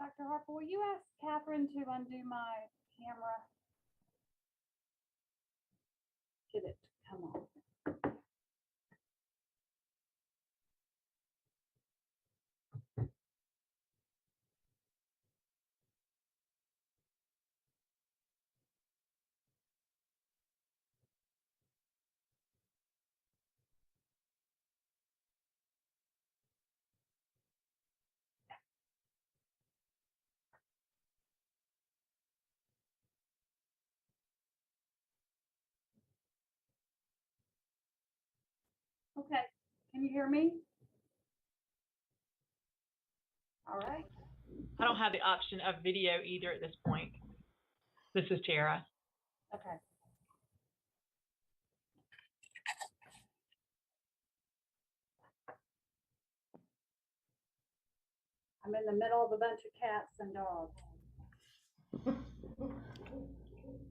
Dr. Harper, will you ask Catherine to undo my camera? Get it to come on. Okay, can you hear me? All right. I don't have the option of video either at this point. This is Tara. Okay. I'm in the middle of a bunch of cats and dogs. I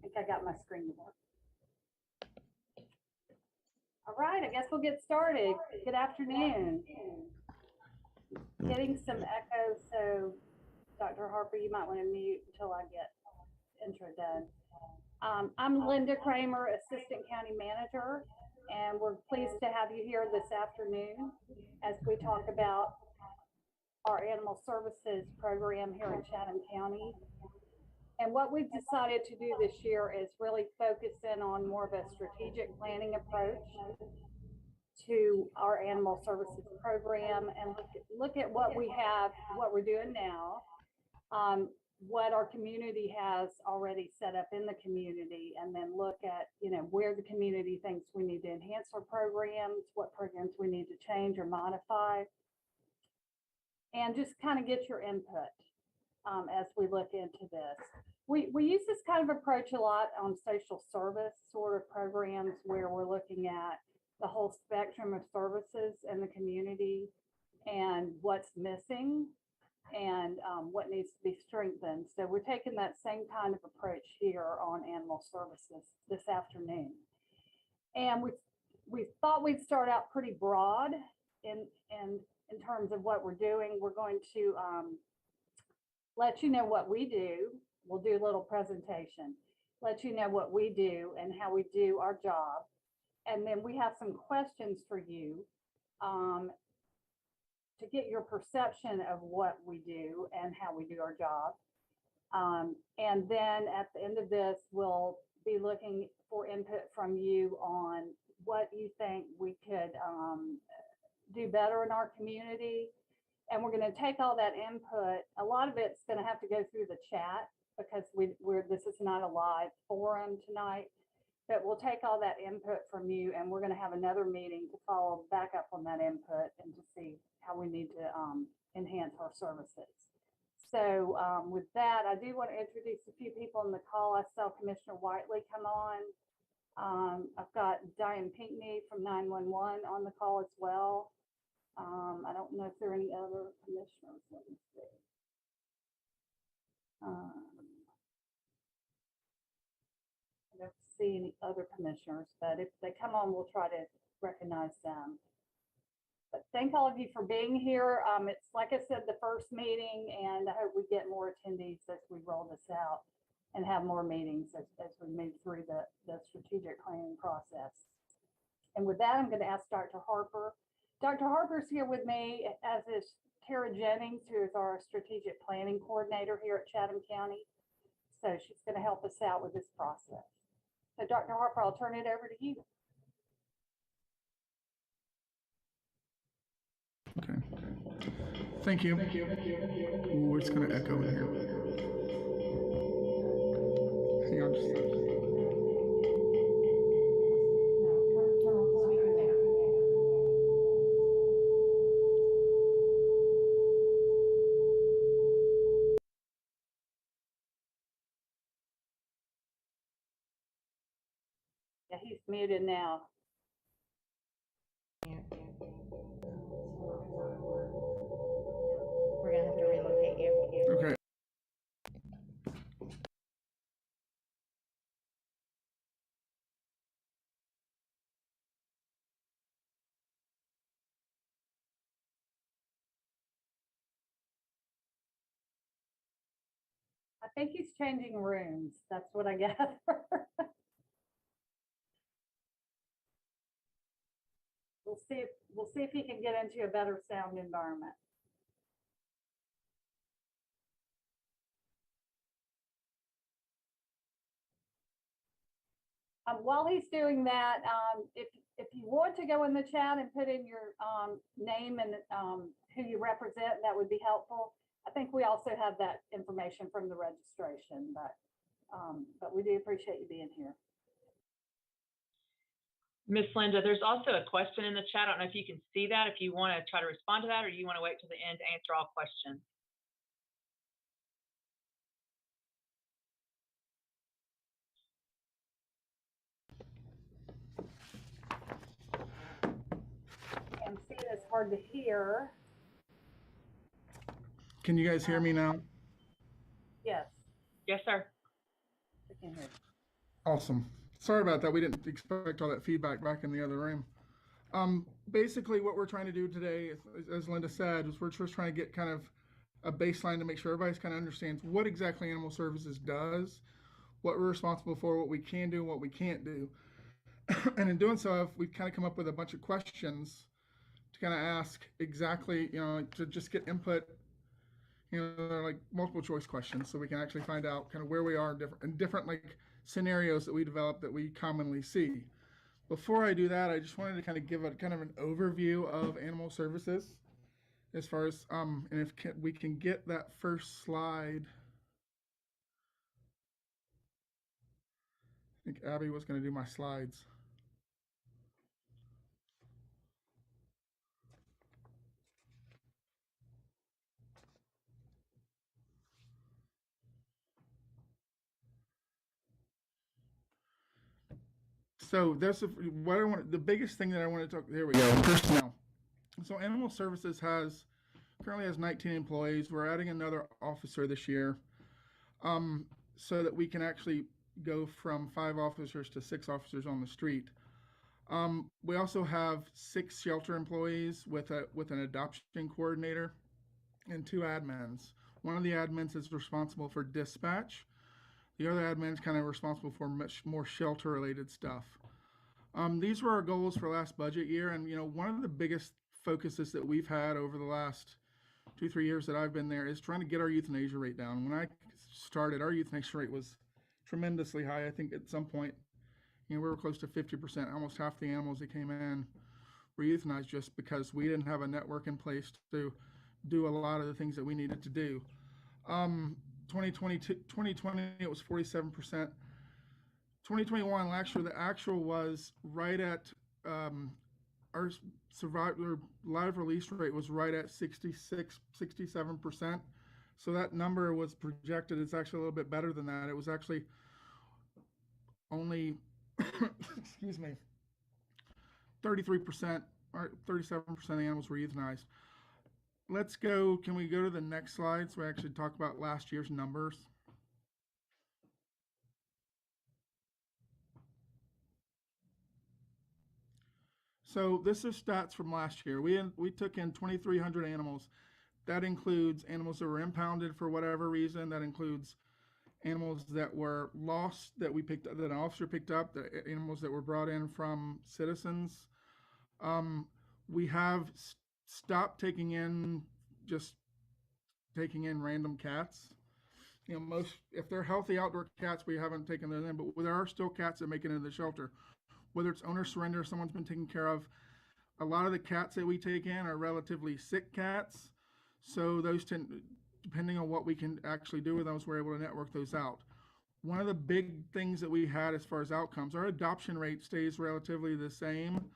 think I got my screen to work. All right, I guess we'll get started. Good afternoon. Getting some echo, so Dr. Harper, you might want to mute until I get intro done. I'm Linda Kramer, Assistant County Manager, and we're pleased to have you here this afternoon as we talk about our animal services program here in Chatham County. And what we've decided to do this year is really focus in on more of a strategic planning approach to our animal services program and look at what we have, what we're doing now, what our community has already set up in the community, and then look at, where the community thinks we need to enhance our programs, what programs we need to change or modify, and just kind of get your input as we look into this. We use this kind of approach a lot on social service sort of programs where we're looking at the whole spectrum of services in the community and what's missing and what needs to be strengthened. So we're taking that same kind of approach here on animal services this afternoon. And we thought we'd start out pretty broad in terms of what we're doing. We're going to let you know what we do. We'll do a little presentation, let you know what we do and how we do our job. And then we have some questions for you to get your perception of what we do and how we do our job. And then at the end of this, we'll be looking for input from you on what you think we could do better in our community. And we're going to take all that input. A lot of it's going to have to go through the chat because this is not a live forum tonight. But we'll take all that input from you, and we're going to have another meeting to follow back up on that input and to see how we need to enhance our services. So with that, I do want to introduce a few people on the call. I saw Commissioner Whiteley come on. I've got Diane Pinckney from 911 on the call as well. I don't know if there are any other commissioners. Let me see. I don't see any other commissioners, but if they come on, we'll try to recognize them. But thank all of you for being here. It's, like I said, the first meeting, and I hope we get more attendees as we roll this out and have more meetings as we move through the strategic planning process. And with that, I'm going to ask Dr. Harper. Dr. Harper's here with me, as is Tara Jennings, who is our strategic planning coordinator here at Chatham County. So she's going to help us out with this process. So Dr. Harper, I'll turn it over to you. Okay. Thank you. Ooh, it's going to echo in here. Hang on just a second. Yeah, he's muted now. We're gonna have to relocate you. Okay. think he's changing rooms. That's what I gather. We'll see if he can get into a better sound environment. While he's doing that, if you want to go in the chat and put in your name and who you represent, that would be helpful. I think we also have that information from the registration, but we do appreciate you being here. Miss Linda, there's also a question in the chat. I don't know if you can see that, if you want to try to respond to that, or you want to wait till the end to answer all questions. And see, it's hard to hear. Can you guys hear me now? Yes. Yes, sir. We can hear. Awesome. Sorry about that. We didn't expect all that feedback back in the other room. Basically, what we're trying to do today, as Linda said, is we're just trying to get kind of a baseline to make sure everybody's kind of understands what exactly Animal Services does, what we're responsible for, what we can do, what we can't do. And in doing so, we've kind of come up with a bunch of questions to kind of ask exactly, to just get input. They're like multiple choice questions, so we can actually find out kind of where we are in different like scenarios that we develop that we commonly see. Before I do that, I just wanted to kind of give a kind of an overview of Animal Services, as far as and if we can get that first slide. I think Abby was going to do my slides. So there's what I want. The biggest thing that I want to talk. Here we go. Personnel. So Animal Services currently has 19 employees. We're adding another officer this year, so that we can actually go from 5 officers to 6 officers on the street. We also have 6 shelter employees with an adoption coordinator and 2 admins. One of the admins is responsible for dispatch. The other admin is kind of responsible for much more shelter-related stuff. These were our goals for last budget year, and one of the biggest focuses that we've had over the last 2-3 years that I've been there is trying to get our euthanasia rate down. When I started, our euthanasia rate was tremendously high. I think at some point, we were close to 50%. Almost half the animals that came in were euthanized just because we didn't have a network in place to do a lot of the things that we needed to do. 2020, it was 47%. 2021, last year, the actual was right at our live release rate was right at 67%. So that number was projected. It's actually a little bit better than that. It was actually only, excuse me, 33% or 37% of the animals were euthanized. Can we go to the next slide so we actually talk about last year's numbers? So this is stats from last year. We took in 2,300 animals. That includes animals that were impounded for whatever reason. That includes animals that were lost that that an officer picked up, the animals that were brought in from citizens. We have stopped taking in random cats. If they're healthy outdoor cats, we haven't taken them in, but there are still cats that make it into the shelter. Whether it's owner surrender, someone's been taken care of. A lot of the cats that we take in are relatively sick cats. So those depending on what we can actually do with those, we're able to network those out. One of the big things that we had as far as outcomes, our adoption rate stays relatively the same.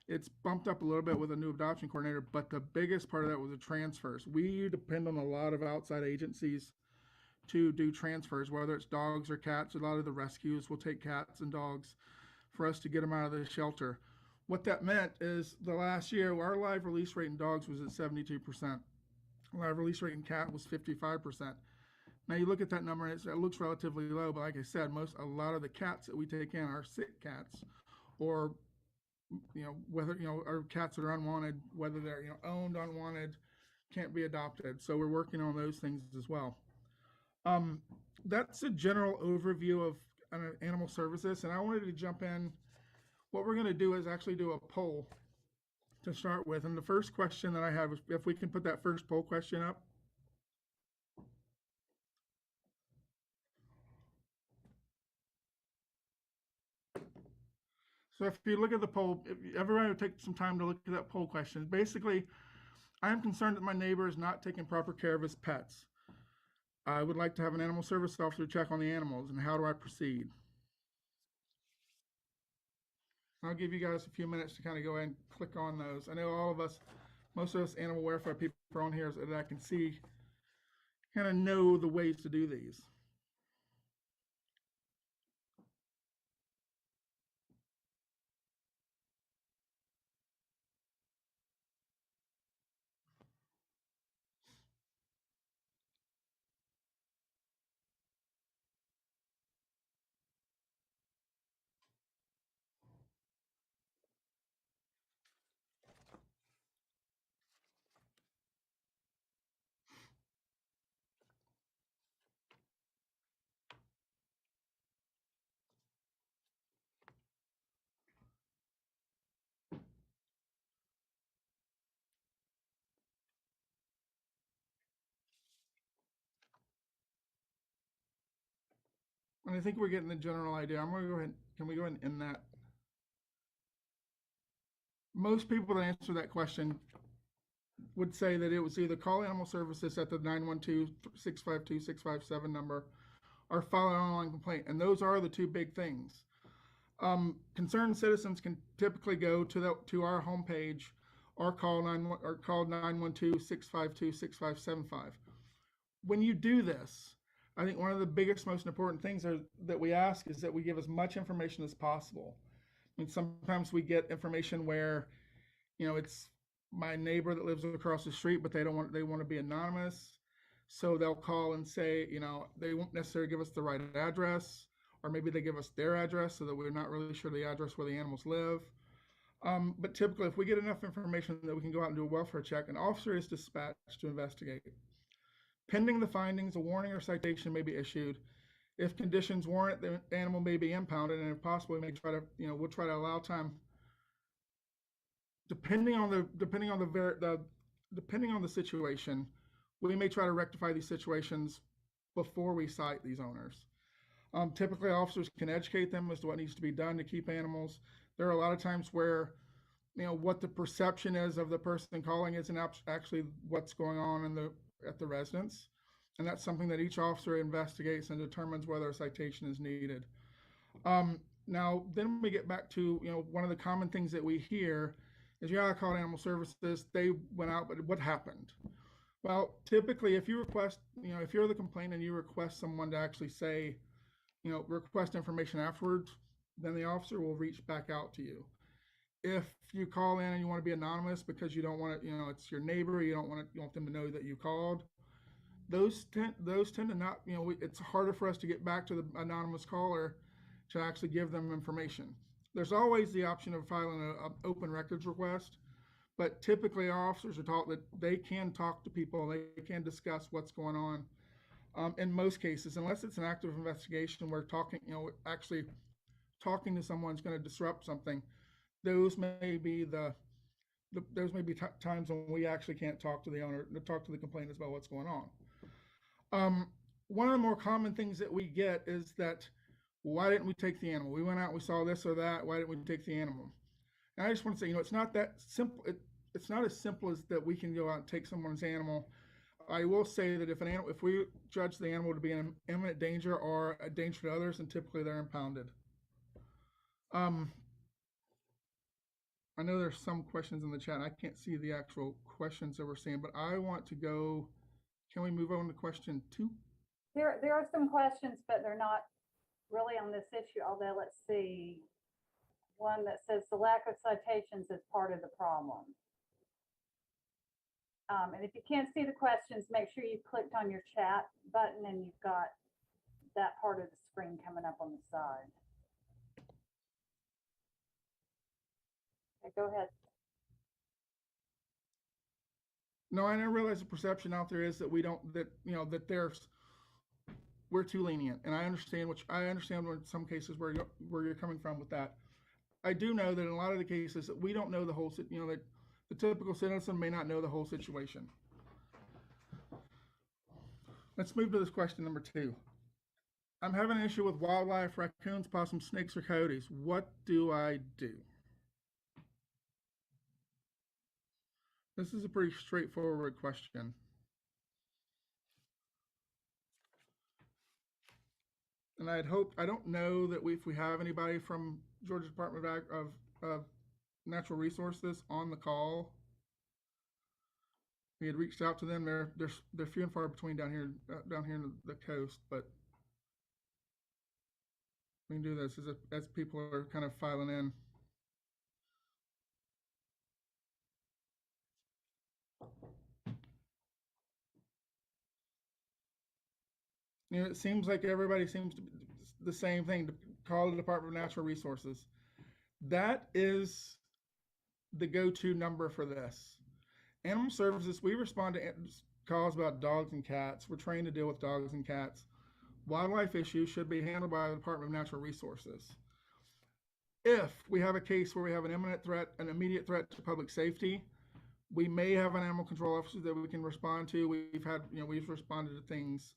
It's bumped up a little bit with a new adoption coordinator, but the biggest part of that was the transfers. We depend on a lot of outside agencies to do transfers, whether it's dogs or cats. A lot of the rescues will take cats and dogs for us to get them out of the shelter. What that meant is the last year, our live release rate in dogs was at 72%. Live release rate in cat was 55%. Now you look at that number and it looks relatively low, but like I said, a lot of the cats that we take in are sick cats, or whether are cats that are unwanted, whether they're owned, unwanted, can't be adopted. So we're working on those things as well. That's a general overview of animal services, and I wanted to jump in. What we're going to do is actually do a poll to start with. And the first question that I have is if we can put that first poll question up. So if you look at the poll, if everybody would take some time to look at that poll question. Basically, I am concerned that my neighbor is not taking proper care of his pets. I would like to have an animal service officer check on the animals, and how do I proceed? I'll give you guys a few minutes to kind of go ahead and click on those. I know all of us, most of us animal welfare people are on here that I can see, kind of know the ways to do these. And I think we're getting the general idea. I'm going to go ahead. Can we go ahead and end that? Most people that answer that question would say that it was either call animal services at the 912-652-657 number or file an online complaint. And those are the two big things. Concerned citizens can typically go to our homepage or call 912-652-6575. When you do this, I think one of the biggest, most important things that we ask is that we give as much information as possible. I mean, sometimes we get information where, it's my neighbor that lives across the street, but they want to be anonymous. So they'll call and say, they won't necessarily give us the right address, or maybe they give us their address so that we're not really sure the address where the animals live. But typically, if we get enough information that we can go out and do a welfare check, an officer is dispatched to investigate. Pending the findings, a warning or citation may be issued. If conditions warrant, the animal may be impounded, and if possible, we may try to, we'll try to allow time. Depending on the situation, we may try to rectify these situations before we cite these owners. Typically, officers can educate them as to what needs to be done to keep animals. There are a lot of times where, what the perception is of the person calling isn't actually what's going on at the residence. And that's something that each officer investigates and determines whether a citation is needed. Now, then we get back to, one of the common things that we hear is, I called animal services, they went out, but what happened? Well, typically, if you request, if you're the complainant and you request someone to actually say, request information afterwards, then the officer will reach back out to you. If you call in and you want to be anonymous because you don't want to, it's your neighbor, you don't want them to know that you called, those tend to not, it's harder for us to get back to the anonymous caller to actually give them information. There's always the option of filing an open records request, but typically our officers are taught that they can talk to people, they can discuss what's going on. In most cases, unless it's an active investigation where actually talking to someone's going to disrupt something, those may be times when we actually can't talk to the owner, talk to the complainant about what's going on. One of the more common things that we get is that, why didn't we take the animal? We went out, we saw this or that. Why didn't we take the animal? And I just want to say, it's not that simple. It's not as simple as that we can go out and take someone's animal. I will say that if we judge the animal to be in imminent danger or a danger to others, then typically they're impounded. I know there's some questions in the chat. I can't see the actual questions that we're seeing, but I want to go. Can we move on to question 2? There are some questions, but they're not really on this issue. Although, let's see, one that says the lack of citations is part of the problem. And if you can't see the questions, make sure you clicked on your chat button and you've got that part of the screen coming up on the side. Okay, go ahead. No, I realize the perception out there is that we don't, that there's we're too lenient, and I understand in some cases where you're coming from with that. I do know that in a lot of the cases that we don't know the whole, that the typical citizen may not know the whole situation. Let's move to this question number 2. I'm having an issue with wildlife, raccoons, possums, snakes, or coyotes. What do I do? This is a pretty straightforward question. And I don't know that if we have anybody from Georgia Department of Natural Resources on the call. We had reached out to them. They're few and far between down here in the coast, but we can do this as people are kind of filing in. It seems like everybody seems to be the same thing, to call the Department of Natural Resources. That is the go-to number for this. Animal Services, we respond to calls about dogs and cats. We're trained to deal with dogs and cats. Wildlife issues should be handled by the Department of Natural Resources. If we have a case where we have an imminent threat, an immediate threat to public safety, we may have an animal control officer that we can respond to. We've responded to things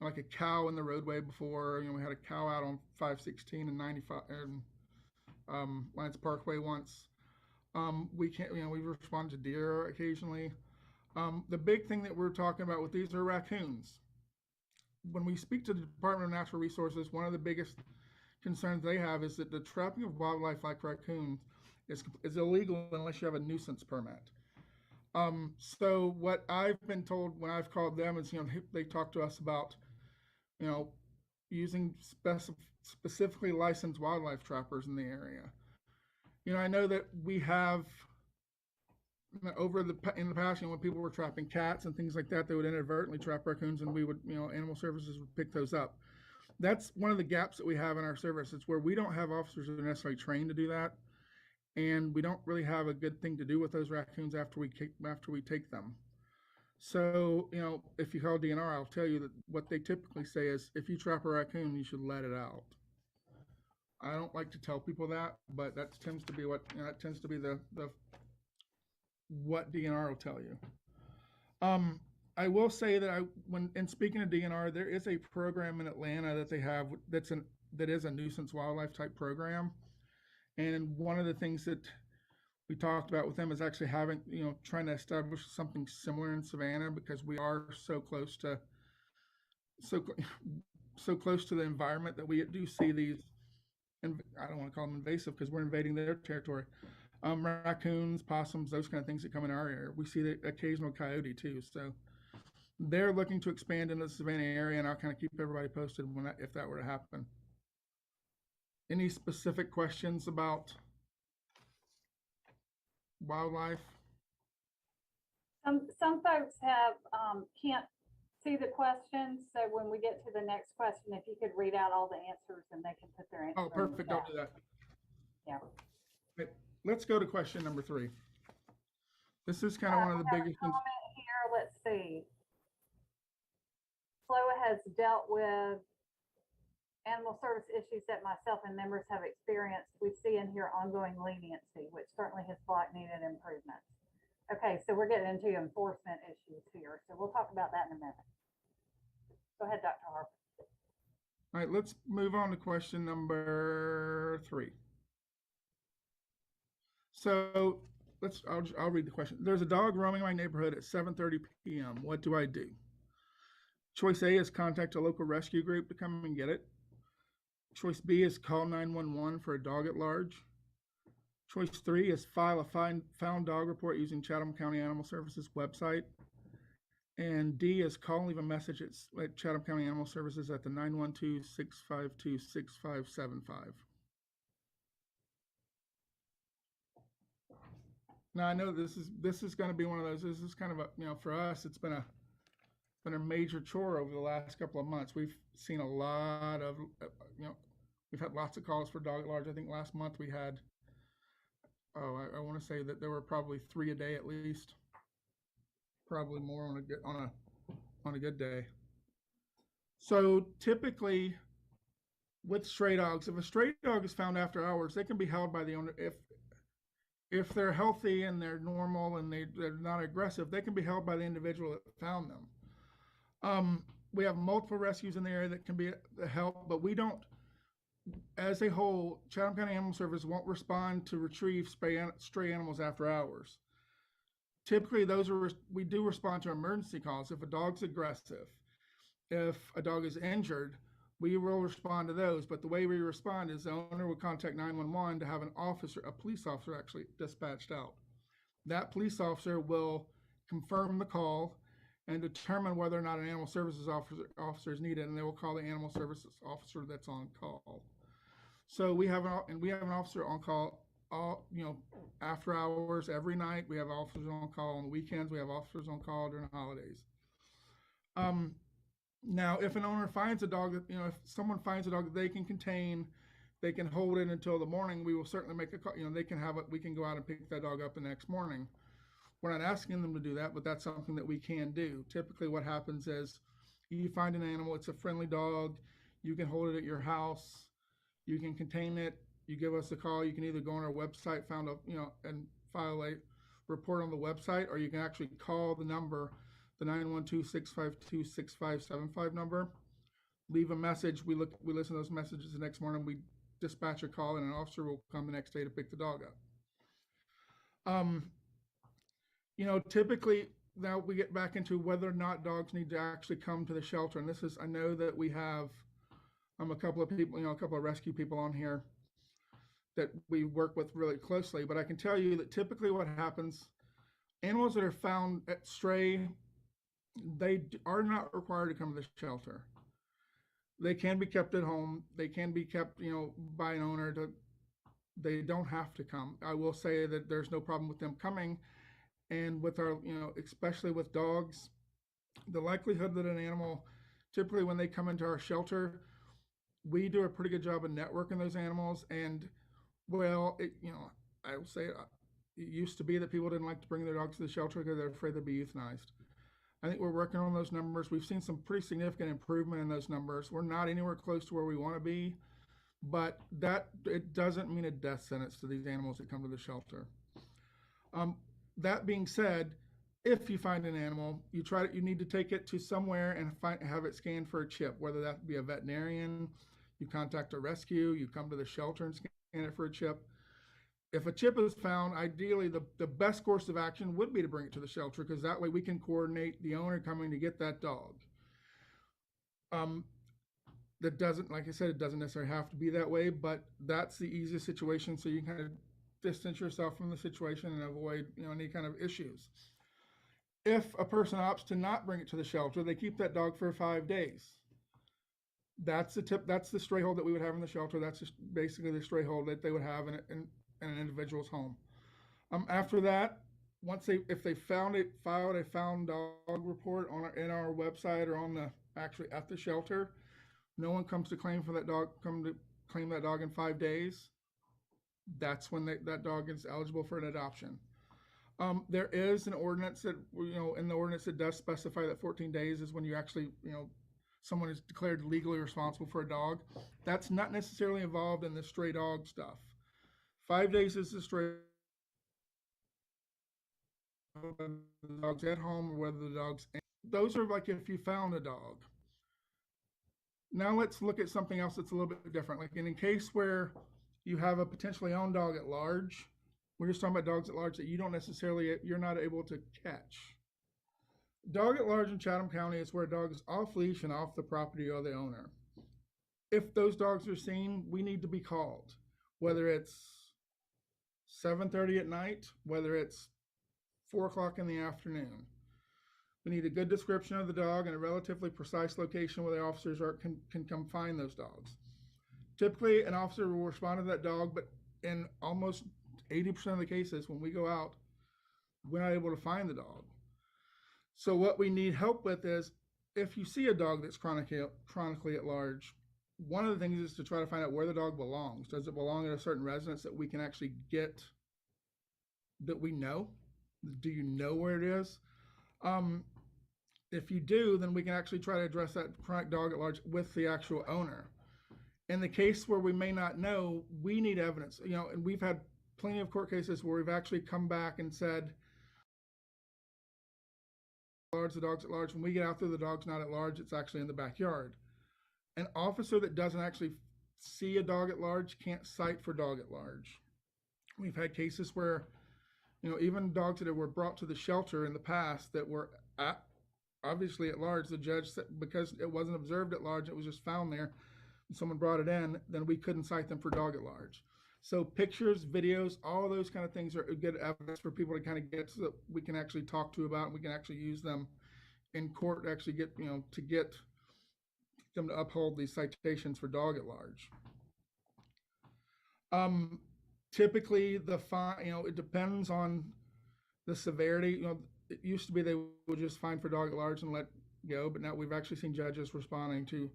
like a cow in the roadway before. We had a cow out on 516 and 95 and Lance Parkway once. We've responded to deer occasionally. The big thing that we're talking about with these are raccoons. When we speak to the Department of Natural Resources, one of the biggest concerns they have is that the trapping of wildlife like raccoons is illegal unless you have a nuisance permit. So what I've been told when I've called them is, they talk to us about, using specifically licensed wildlife trappers in the area. I know that we have in the past, when people were trapping cats and things like that, they would inadvertently trap raccoons, and we would, Animal Services would pick those up. That's one of the gaps that we have in our service. It's where we don't have officers that are necessarily trained to do that, and we don't really have a good thing to do with those raccoons after we take them. So, if you call DNR, I'll tell you that what they typically say is, if you trap a raccoon, you should let it out. I don't like to tell people that, but that tends to be what what DNR will tell you. I will say that when speaking to DNR, there is a program in Atlanta that they have that is a nuisance wildlife type program, and one of the things that we talked about with them is actually trying to establish something similar in Savannah, because we are so close to the environment that we do see these, and I don't want to call them invasive because we're invading their territory. Raccoons, possums, those kind of things that come in our area. We see the occasional coyote too. So they're looking to expand into the Savannah area, and I'll kind of keep everybody posted if that were to happen. Any specific questions about wildlife? Some folks can't see the questions, so when we get to the next question, if you could read out all the answers and they can put their answer. Oh, perfect. I'll do that. Yeah. Okay. Let's go to question number 3. This is kind of one of the biggest things. Here, let's see. SLOA has dealt with animal service issues that myself and members have experienced. We see in here ongoing leniency, which certainly has blocked needed improvements. Okay, so we're getting into enforcement issues here. So we'll talk about that in a minute. Go ahead, Dr. Harper. All right, let's move on to question number 3. So I'll read the question. There's a dog roaming my neighborhood at 7:30 p.m. What do I do? Choice A is contact a local rescue group to come and get it. Choice B is call 911 for a dog at large. Choice 3 is file a found dog report using Chatham County Animal Services website. And D is call and leave a message at Chatham County Animal Services at the 912-652-6575. Now I know this is going to be one of those. This is kind of a, for us, it's been a major chore over the last couple of months. We've seen a lot of, we've had lots of calls for dog at large. I think last month we had, I want to say that there were probably 3 a day at least, probably more on a good day. So typically with stray dogs, if a stray dog is found after hours, they can be held by the owner. If they're healthy and they're normal and they're not aggressive, they can be held by the individual that found them. We have multiple rescues in the area that can be help, but we don't, as a whole, Chatham County Animal Service won't respond to retrieve stray animals after hours. Typically, we do respond to emergency calls. If a dog's aggressive, if a dog is injured, we will respond to those. But the way we respond is the owner will contact 911 to have a police officer actually dispatched out. That police officer will confirm the call and determine whether or not an animal services officer is needed, and they will call the animal services officer that's on call. So we have an officer on call after hours every night. We have officers on call on the weekends. We have officers on call during the holidays. Now, if an owner finds a dog that, if someone finds a dog that they can contain, they can hold it until the morning, we will certainly make a call. They can have it. We can go out and pick that dog up the next morning. We're not asking them to do that, but that's something that we can do. Typically what happens is you find an animal, it's a friendly dog, you can hold it at your house, you can contain it, you give us a call, you can either go on our website, and file a report on the website, or you can actually call the number, the 912-652-6575 number, leave a message, we listen to those messages the next morning, we dispatch a call, and an officer will come the next day to pick the dog up. Typically now we get back into whether or not dogs need to actually come to the shelter. And I know that we have a couple of people, a couple of rescue people on here that we work with really closely. But I can tell you that typically what happens, animals that are found at stray, they are not required to come to the shelter. They can be kept at home. They can be kept, by an owner. They don't have to come. I will say that there's no problem with them coming. And with our, especially with dogs, the likelihood that an animal, typically when they come into our shelter, we do a pretty good job of networking those animals. And I will say it used to be that people didn't like to bring their dogs to the shelter because they're afraid they'd be euthanized. I think we're working on those numbers. We've seen some pretty significant improvement in those numbers. We're not anywhere close to where we want to be, but it doesn't mean a death sentence to these animals that come to the shelter. That being said, if you find an animal, you need to take it to somewhere and have it scanned for a chip, whether that be a veterinarian, you contact a rescue, you come to the shelter and scan it for a chip. If a chip is found, ideally the best course of action would be to bring it to the shelter, because that way we can coordinate the owner coming to get that dog. That doesn't, like I said, it doesn't necessarily have to be that way, but that's the easiest situation, so you can kind of distance yourself from the situation and avoid any kind of issues. If a person opts to not bring it to the shelter, they keep that dog for 5 days. That's the stray hold that we would have in the shelter. That's just basically the stray hold that they would have in an individual's home. After that, if they filed a found dog report in our website or actually at the shelter, no one comes to claim that dog in 5 days. That's when that dog is eligible for an adoption. There is an ordinance that, in the ordinance it does specify that 14 days is when you actually, someone is declared legally responsible for a dog. That's not necessarily involved in the stray dog stuff. 5 days is the stray dog's at home or whether the dog's, those are like if you found a dog. Now let's look at something else that's a little bit different. Like in a case where you have a potentially owned dog at large, we're just talking about dogs at large that you're not able to catch. Dog at large in Chatham County is where a dog is off leash and off the property of the owner. If those dogs are seen, we need to be called, whether it's 7:30 at night, whether it's 4 o'clock in the afternoon. We need a good description of the dog and a relatively precise location where the officers can come find those dogs. Typically, an officer will respond to that dog, but in almost 80% of the cases, when we go out, we're not able to find the dog. So what we need help with is, if you see a dog that's chronically at large, one of the things is to try to find out where the dog belongs. Does it belong at a certain residence that we can actually get, that we know? Do you know where it is? If you do, then we can actually try to address that chronic dog at large with the actual owner. In the case where we may not know, we need evidence, and we've had plenty of court cases where we've actually come back and said, the dog's at large. When we get out there, the dog's not at large, it's actually in the backyard. An officer that doesn't actually see a dog at large can't cite for dog at large. We've had cases where, even dogs that were brought to the shelter in the past that were obviously at large, the judge said because it wasn't observed at large, it was just found there, and someone brought it in, then we couldn't cite them for dog at large. So pictures, videos, all of those kind of things are good evidence for people to kind of get so that we can actually talk to about, and we can actually use them in court to actually get, to get them to uphold these citations for dog at large. Typically the fine, it depends on the severity. It used to be they would just fine for dog at large and let go, but now we've actually seen judges responding to,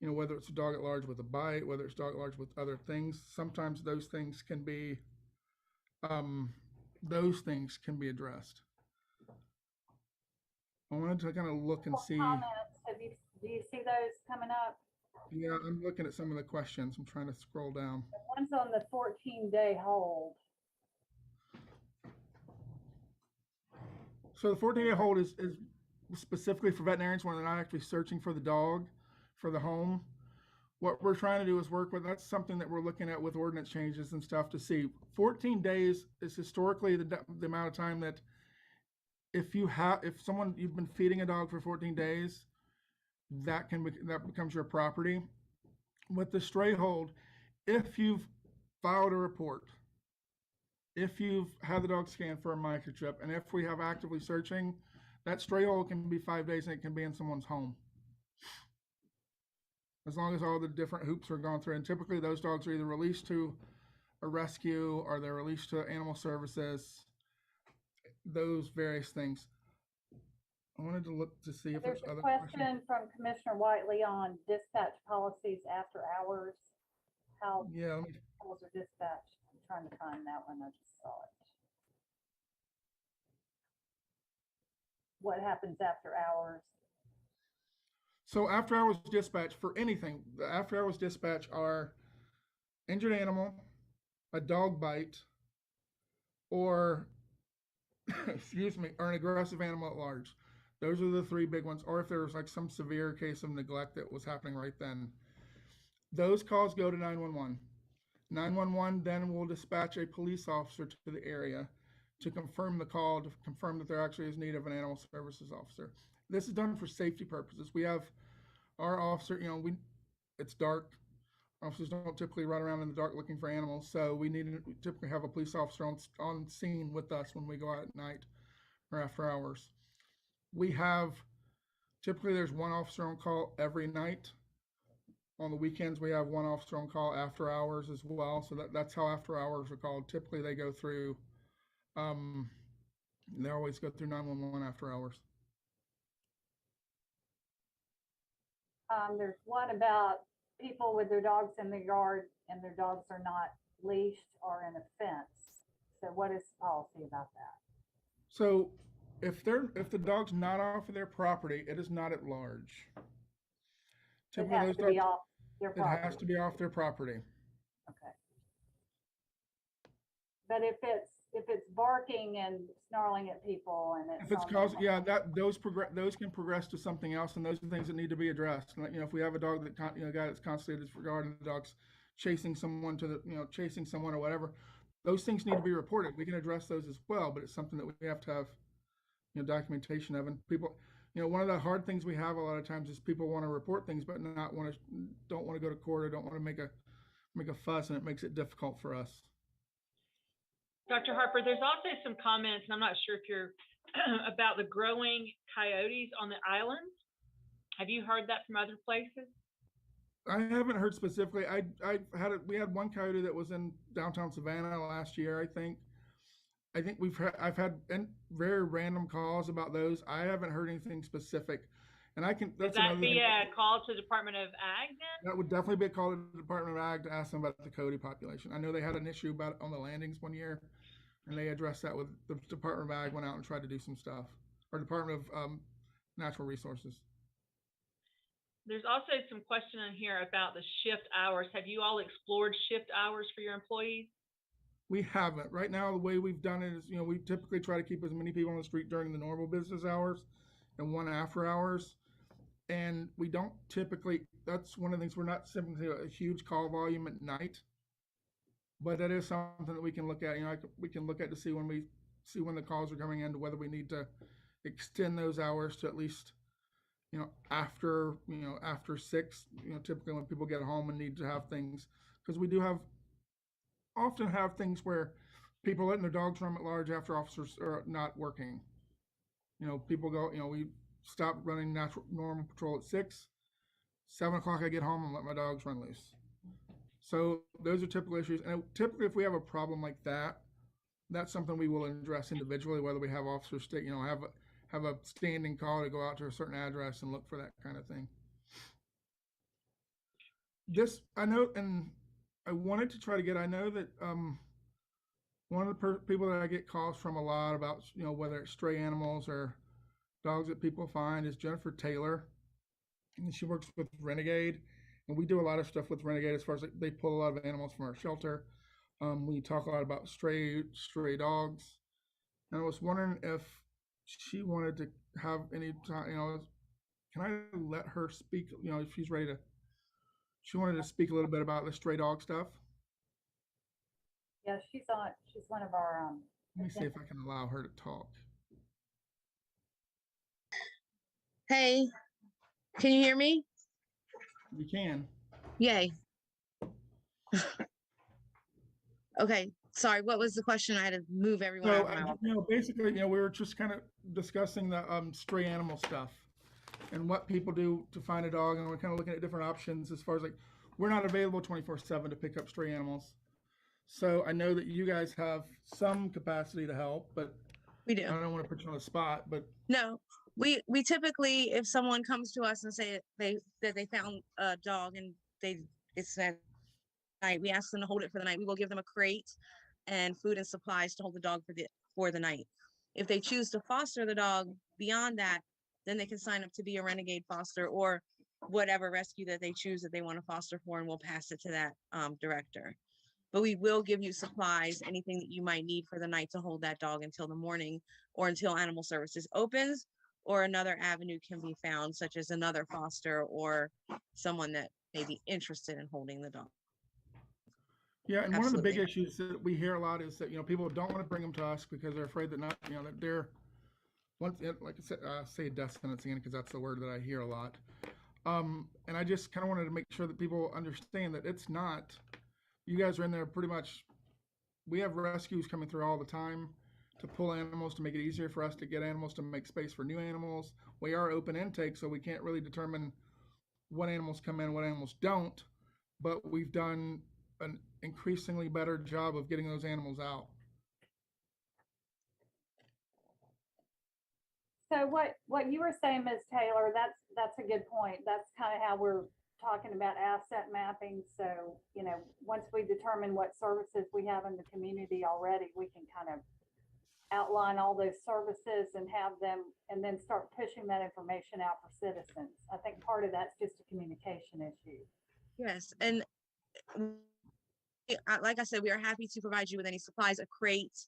whether it's a dog at large with a bite, whether it's dog at large with other things. Sometimes those things can be addressed. I wanted to kind of look and see. Comments. Do you see those coming up? Yeah, I'm looking at some of the questions. I'm trying to scroll down. The one's on the 14-day hold. So the 14-day hold is specifically for veterinarians when they're not actually searching for the dog for the home. What we're trying to do is work with, that's something that we're looking at with ordinance changes and stuff to see. 14 days is historically the amount of time that if you've been feeding a dog for 14 days, that becomes your property. With the stray hold, if you've filed a report, if you've had the dog scanned for a microchip, and if we have actively searching, that stray hold can be 5 days and it can be in someone's home. As long as all the different hoops are gone through. And typically those dogs are either released to a rescue or they're released to animal services, those various things. I wanted to look to see if there's other questions. There's a question from Commissioner Whiteley on dispatch policies after hours. How calls are dispatched. I'm trying to find that one. I just saw it. What happens after hours? So after hours dispatch for anything, the after hours dispatch are injured animal, a dog bite, or excuse me, or an aggressive animal at large. Those are the three big ones. Or if there was like some severe case of neglect that was happening right then. Those calls go to 911. 911 then will dispatch a police officer to the area to confirm the call, to confirm that there actually is need of an animal services officer. This is done for safety purposes. We have our officer, it's dark. Officers don't typically run around in the dark looking for animals, so we typically have a police officer on scene with us when we go out at night or after hours. Typically there's one officer on call every night. On the weekends, we have one officer on call after hours as well. So that's how after hours are called. Typically they go through, they always go through 911 after hours. There's one about people with their dogs in the yard and their dogs are not leashed or in a fence. So what is the policy about that? So if the dog's not off of their property, it is not at large. It has to be off their property. It has to be off their property. Okay. But if it's barking and snarling at people and if it's causing, those can progress to something else, and those are things that need to be addressed. And, if we have a dog that a guy that's constantly disregarding the dog's chasing someone chasing someone or whatever, those things need to be reported. We can address those as well, but it's something that we have to have documentation of. And people, one of the hard things we have a lot of times is people want to report things but don't want to go to court or don't want to make a fuss, and it makes it difficult for us. Dr. Harper, there's also some comments, and I'm not sure if you're about the growing coyotes on the islands. Have you heard that from other places? I haven't heard specifically. We had one coyote that was in downtown Savannah last year, I think. I've had very random calls about those. I haven't heard anything specific. And would that be a call to the Department of Ag then? That would definitely be a call to the Department of Ag to ask them about the coyote population. I know they had an issue about it on the landings one year, and they addressed that with the Department of Ag, went out and tried to do some stuff. Or Department of natural resources. There's also some question in here about the shift hours. Have you all explored shift hours for your employees? We haven't. Right now, the way we've done it is, we typically try to keep as many people on the street during the normal business hours and one after hours. And we don't typically, that's one of the things, we're not simply a huge call volume at night. But that is something that we can look at. We can look at to see when the calls are coming in, to whether we need to extend those hours to at least, after 6. Typically when people get home and need to have things, because we do often have things where people letting their dogs roam at large after officers are not working. People go. We stop running normal patrol at 6. 7 o'clock I get home and let my dogs run loose. So those are typical issues. And typically, if we have a problem like that, that's something we will address individually, whether we have officers have a standing call to go out to a certain address and look for that kind of thing. This, I know, and I wanted to try to get, I know that one of the people that I get calls from a lot about, whether it's stray animals or dogs that people find, is Jennifer Taylor. And she works with Renegade. And we do a lot of stuff with Renegade as far as they pull a lot of animals from our shelter. We talk a lot about stray dogs. And I was wondering if she wanted to have any time, can I let her speak, if she's ready to, she wanted to speak a little bit about the stray dog stuff. Yeah, she's one of our, Let me see if I can allow her to talk. Hey, can you hear me? You can. Yay. Okay, sorry, what was the question? I had to move everyone So, out of my office. basically, we were just kind of discussing the stray animal stuff and what people do to find a dog, and we're kind of looking at different options as far as we're not available 24/7 to pick up stray animals. So I know that you guys have some capacity to help, but We do. I don't want to put you on the spot, but No, we typically, if someone comes to us and say that they found a dog and it's at night, we ask them to hold it for the night. We will give them a crate and food and supplies to hold the dog for the night. If they choose to foster the dog beyond that, then they can sign up to be a renegade foster or whatever rescue that they choose that they want to foster for, and we'll pass it to that director. But we will give you supplies, anything that you might need for the night to hold that dog until the morning or until Animal Services opens, or another avenue can be found, such as another foster or someone that may be interested in holding the dog. yeah, and Absolutely. one of the big issues that we hear a lot is that people don't want to bring them to us because they're afraid that that they're like I said, say death sentence again because that's the word that I hear a lot. And I just kind of wanted to make sure that people understand that it's not. You guys are in there pretty much. We have rescues coming through all the time to pull animals to make it easier for us to get animals, to make space for new animals. We are open intake, so we can't really determine what animals come in, what animals don't. But we've done an increasingly better job of getting those animals out. So what you were saying, Ms. Taylor, that's a good point. That's kind of how we're talking about asset mapping. So, once we determine what services we have in the community already, we can kind of outline all those services and have them, and then start pushing that information out for citizens. I think part of that's just a communication issue. Yes, and like I said, we are happy to provide you with any supplies, a crate,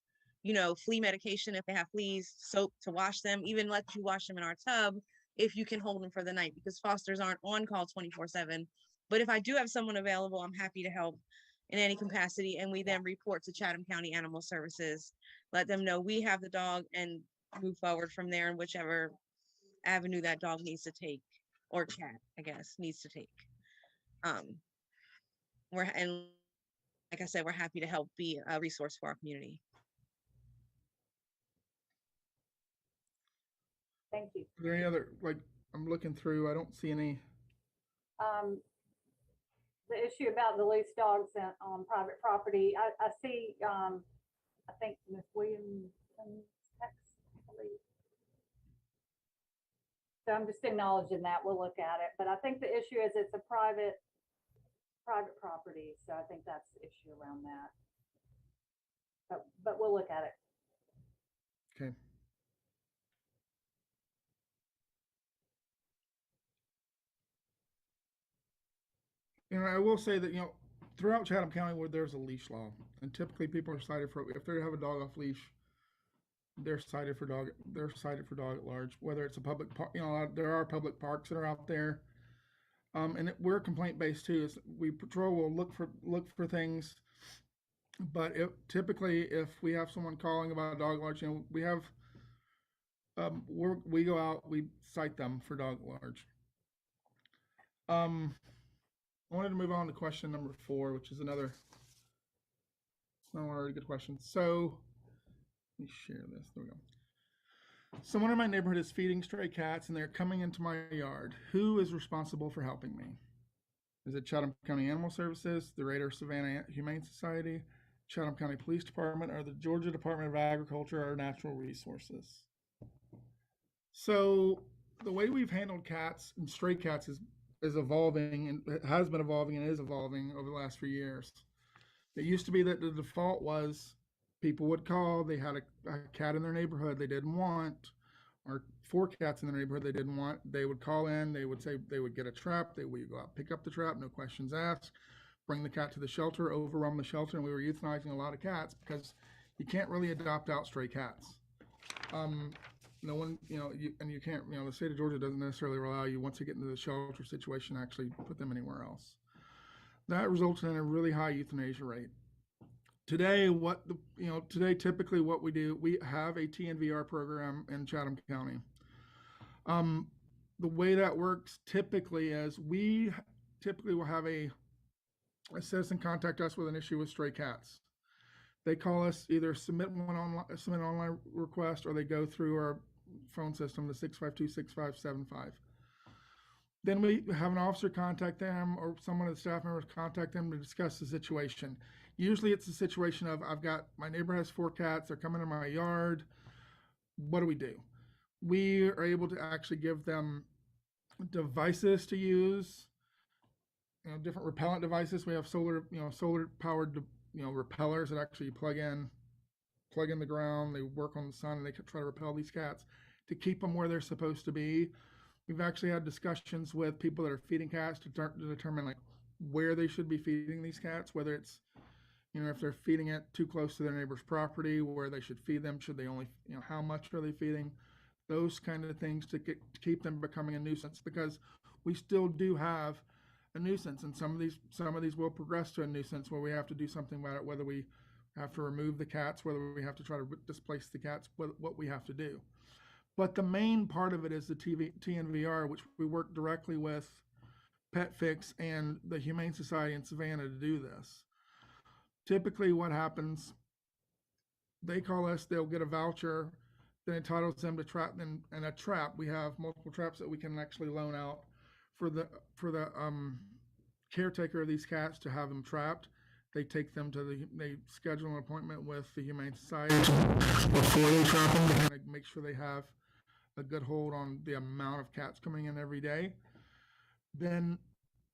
flea medication if they have fleas, soap to wash them, even let you wash them in our tub if you can hold them for the night, because fosters aren't on call 24/7. But if I do have someone available, I'm happy to help in any capacity. And we then report to Chatham County Animal Services, let them know we have the dog, and move forward from there in whichever avenue that dog needs to take, or cat, I guess, needs to take. And like I said, we're happy to help be a resource for our community. Thank you. Are there any other, I'm looking through, I don't see any. The issue about the loose dogs on private property, I see, I think Ms. Williamson's text, I believe. So I'm just acknowledging that. We'll look at it. But I think the issue is it's a private property. So I think that's the issue around that. But we'll look at it. Okay. I will say that, throughout Chatham County where there's a leash law, and typically people are cited for, if they have a dog off leash, they're cited for dog at large, whether it's a public park, there are public parks that are out there. We're complaint based too. We patrol, will look for things, but typically if we have someone calling about a dog at large, we have, we go out, we cite them for dog at large. I wanted to move on to question number 4, which is another good question. So let me share this. There we go. Someone in my neighborhood is feeding stray cats and they're coming into my yard. Who is responsible for helping me? Is it Chatham County Animal Services, the Greater Savannah Humane Society, Chatham County Police Department, or the Georgia Department of Agriculture or Natural Resources? So the way we've handled cats and stray cats is evolving, and it has been evolving and is evolving over the last few years. It used to be that the default was people would call, they had a cat in their neighborhood they didn't want, or 4 cats in their neighborhood they didn't want. They would call in, they would say they would get a trap, they would go out, pick up the trap, no questions asked, bring the cat to the shelter, overrun the shelter, and we were euthanizing a lot of cats because you can't really adopt out stray cats. No one, and you can't, the state of Georgia doesn't necessarily allow you, once you get into the shelter situation, actually put them anywhere else. That resulted in a really high euthanasia rate. Today, typically what we do, we have a Tnvr program in Chatham County. The way that works typically is we typically will have a citizen contact us with an issue with stray cats. They call us, either submit an online request, or they go through our phone system, the 652-6575. Then we have an officer contact them, or someone of the staff members contact them to discuss the situation. Usually it's a situation of, my neighbor has 4 cats, they're coming in my yard. What do we do? We are able to actually give them devices to use, different repellent devices. We have solar powered, repellers that actually plug in the ground. They work on the sun, and they try to repel these cats to keep them where they're supposed to be. We've actually had discussions with people that are feeding cats to determine where they should be feeding these cats, whether it's, if they're feeding it too close to their neighbor's property, where they should feed them, should they only, how much are they feeding, those kind of things to keep them becoming a nuisance, because we still do have a nuisance, and some of these will progress to a nuisance where we have to do something about it, whether we have to remove the cats, whether we have to try to displace the cats, what we have to do. But the main part of it is the Tnvr, which we work directly with Pet Fix and the Humane Society in Savannah to do this. Typically what happens, they call us, they'll get a voucher that entitles them to trap, and a trap. We have multiple traps that we can actually loan out for the caretaker of these cats to have them trapped. They take them they schedule an appointment with the Humane Society before they trap them to kind of make sure they have a good hold on the amount of cats coming in every day. Then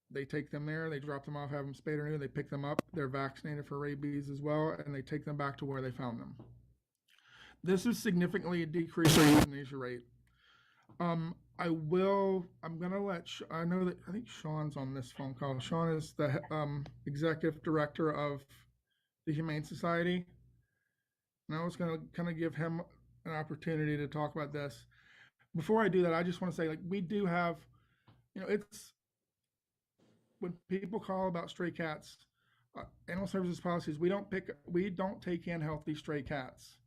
they take them there, they drop them off, have them spayed or neutered, they pick them up, they're vaccinated for rabies as well, and they take them back to where they found them. This is significantly decreased our euthanasia rate. I'm gonna I think Sean's on this phone call. Sean is the executive director of the Humane Society, and I was gonna kind of give him an opportunity to talk about this. Before I do that, I just want to say, we do have, it's, when people call about stray cats, animal services policies, we don't take in healthy stray cats.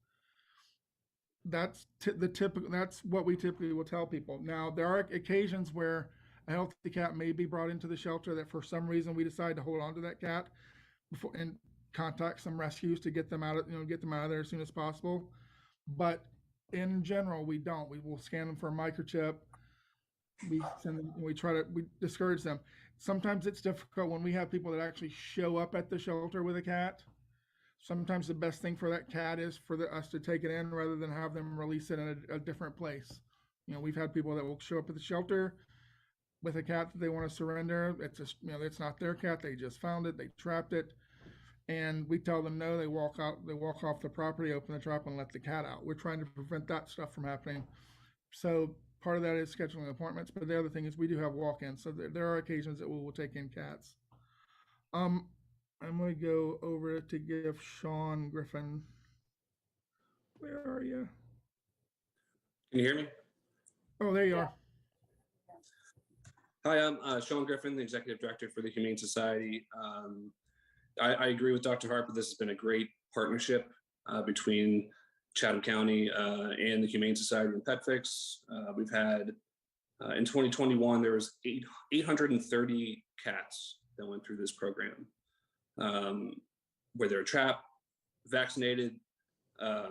That's that's what we typically will tell people. Now, there are occasions where a healthy cat may be brought into the shelter that for some reason we decide to hold on to that cat and contact some rescues to get them out of there as soon as possible. But in general, we don't. We will scan them for a microchip. We send them, we discourage them. Sometimes it's difficult when we have people that actually show up at the shelter with a cat. Sometimes the best thing for that cat is for us to take it in rather than have them release it in a different place. We've had people that will show up at the shelter with a cat that they want to surrender. It's just, it's not their cat. They just found it. They trapped it. And we tell them no, they walk off the property, open the trap, and let the cat out. We're trying to prevent that stuff from happening. So part of that is scheduling appointments. But the other thing is we do have walk-ins. So there are occasions that we will take in cats. I'm gonna go over to give Sean Griffin. Where are you? Can you hear me? Oh, there you Yeah. are. Hi, I'm Sean Griffin, the Executive Director for the Humane Society. I agree with Dr. Harper. This has been a great partnership between Chatham County and the Humane Society and PetFix. We've had, in 2021, there was 830 cats that went through this program, where they're trapped, vaccinated,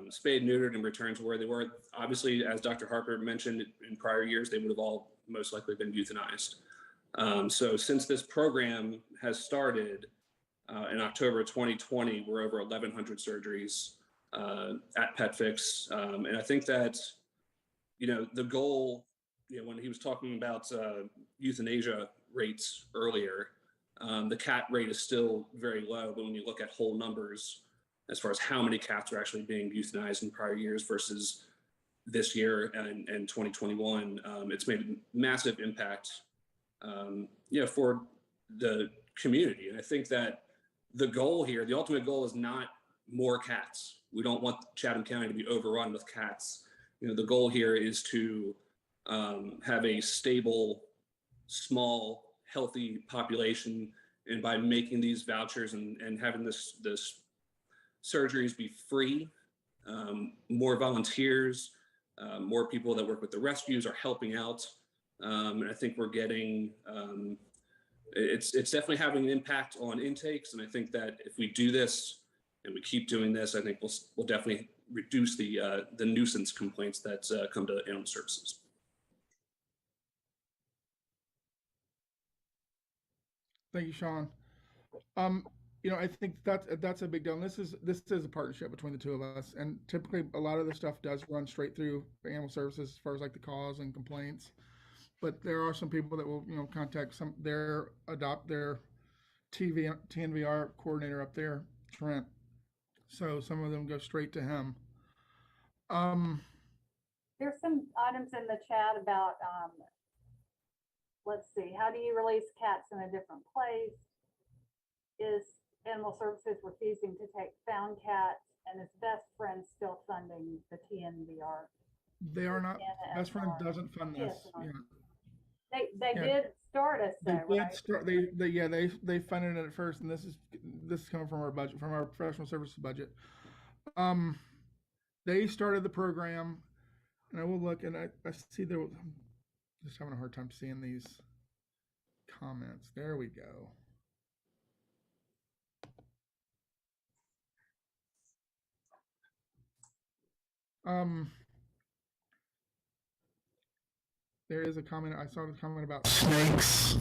spayed, neutered, and returned to where they were. Obviously, as Dr. Harper mentioned in prior years, they would have all most likely been euthanized. So since this program has started in October 2020, we're over 1,100 surgeries at PetFix. And I think that, the goal, when he was talking about euthanasia rates earlier, the cat rate is still very low, but when you look at whole numbers, as far as how many cats are actually being euthanized in prior years versus this year and 2021, it's made a massive impact, for the community. And I think that the goal here, the ultimate goal, is not more cats. We don't want Chatham County to be overrun with cats. The goal here is to have a stable, small, healthy population. And by making these vouchers and having this surgeries be free, more volunteers, more people that work with the rescues are helping out. And I think we're getting, it's definitely having an impact on intakes. And I think that if we do this and we keep doing this, I think we'll definitely reduce the nuisance complaints that come to animal services. Thank you, Sean. I think that's a big deal. And this is a partnership between the two of us. And typically, a lot of the stuff does run straight through animal services as far as like the calls and complaints. But there are some people that will, contact their Tnvr coordinator up there, Trent. So some of them go straight to him. There's some items in the chat about, let's see, how do you release cats in a different place? Is Animal Services refusing to take found cats, and is Best Friend still funding the Tnvr? They are not. Best Friend doesn't fund this. TSNR. Yeah. They did start us though, They right? did start. They funded it at first, and this is coming from our budget, from our professional services budget. They started the program, and I will look, and I see I'm just having a hard time seeing these comments. There we go. There is a comment. I saw the comment about snakes.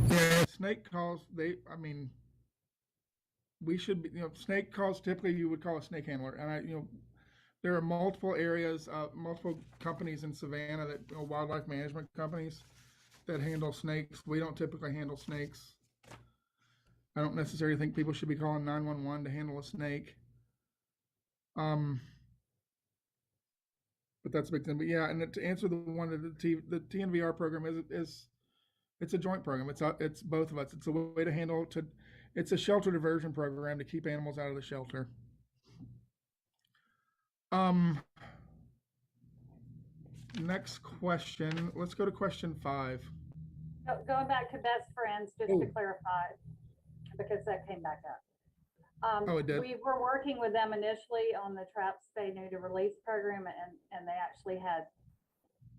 Yeah, snake calls. We should be, snake calls typically you would call a snake handler. And there are multiple areas, multiple companies in Savannah that, wildlife management companies that handle snakes. We don't typically handle snakes. I don't necessarily think people should be calling 911 to handle a snake. But that's a big thing. But yeah, and to answer the one that the Tnvr program is it's a joint program. It's both of us. It's a way to handle it's a shelter diversion program to keep animals out of the shelter. Next question. Let's go to question 5. Going back to Best Friends, just to clarify, because that came back up. It did. We were working with them initially on the trap, spay, neuter release program, and they actually had